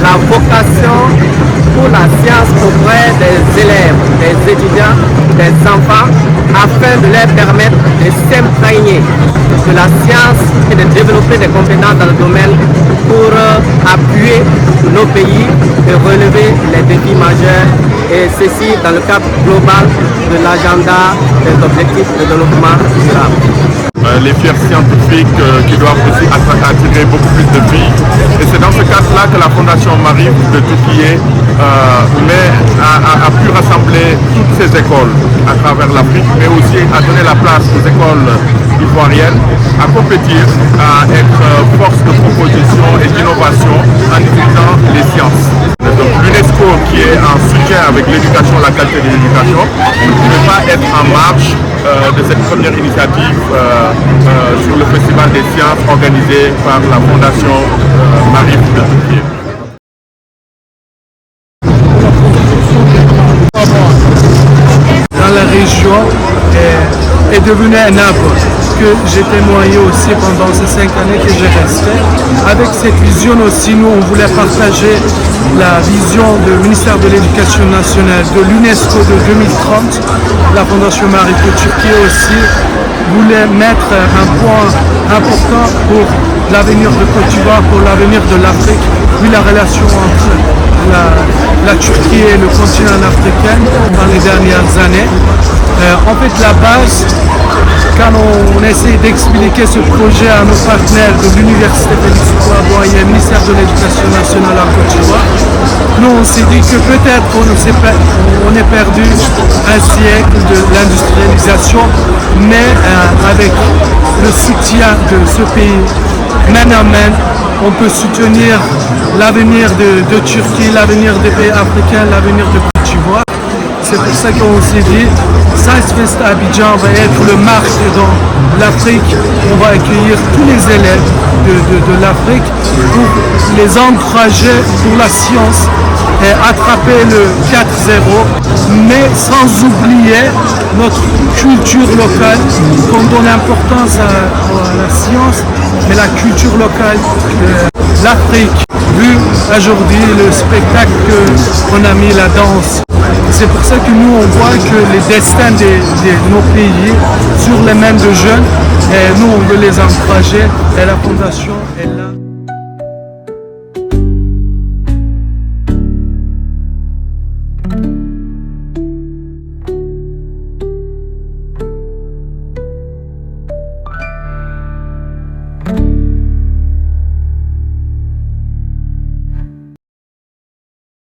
la vocation pour la science auprès des élèves, des étudiants, des enfants, afin de leur permettre de s'imprégner de la science et de développer des compétences dans le domaine pour appuyer nos pays et relever les défis majeurs, et ceci dans le cadre global de l'agenda des objectifs de développement durable. Les fiers scientifiques qui doivent aussi attirer beaucoup plus de filles. Et c'est dans ce cadre-là que la Fondation Marie de Turquie a pu rassembler toutes ces écoles à travers l'Afrique, mais aussi à donner la place aux écoles ivoiriennes à compétir, à être force de proposition et d'innovation en utilisant les sciences. Donc l'UNESCO, qui est en soutien avec l'éducation, la qualité de l'éducation, ne pouvait pas être en marge de cette première initiative sur le Festival des sciences organisé par la Fondation Marie de Turquie. Dans la région est devenu un arbre que j'ai témoigné aussi pendant ces 5 années que j'ai resté. Avec cette vision aussi, nous on voulait partager la vision du ministère de l'Éducation nationale de l'UNESCO de 2030. La Fondation Marie de Turquie aussi voulait mettre un point important pour l'avenir de Côte d'Ivoire, pour l'avenir de l'Afrique, vu la relation entre la Turquie et le continent africain dans les dernières années. En fait, la base, quand on essaie d'expliquer ce projet à nos partenaires de l'Université Félix Houphouët-Boigny et le ministère de l'Éducation nationale à Côte d'Ivoire, nous on s'est dit que peut-être on est perdu un siècle de l'industrialisation, mais avec le soutien de ce pays, main à main, on peut soutenir l'avenir de Turquie, l'avenir des pays africains, l'avenir de Côte d'Ivoire. C'est pour ça qu'on s'est dit, Science Fest Abidjan va être le marque dans l'Afrique. On va accueillir tous les élèves de l'Afrique pour les encourager pour la science et attraper le 4-0, mais sans oublier notre culture locale, qu'on donne importance à la science, mais la culture locale de l'Afrique, vu aujourd'hui le spectacle qu'on a mis, la danse. C'est pour ça que nous on voit que les destins de nos pays sur les mains de jeunes, et nous on veut les encourager, et la Fondation est là.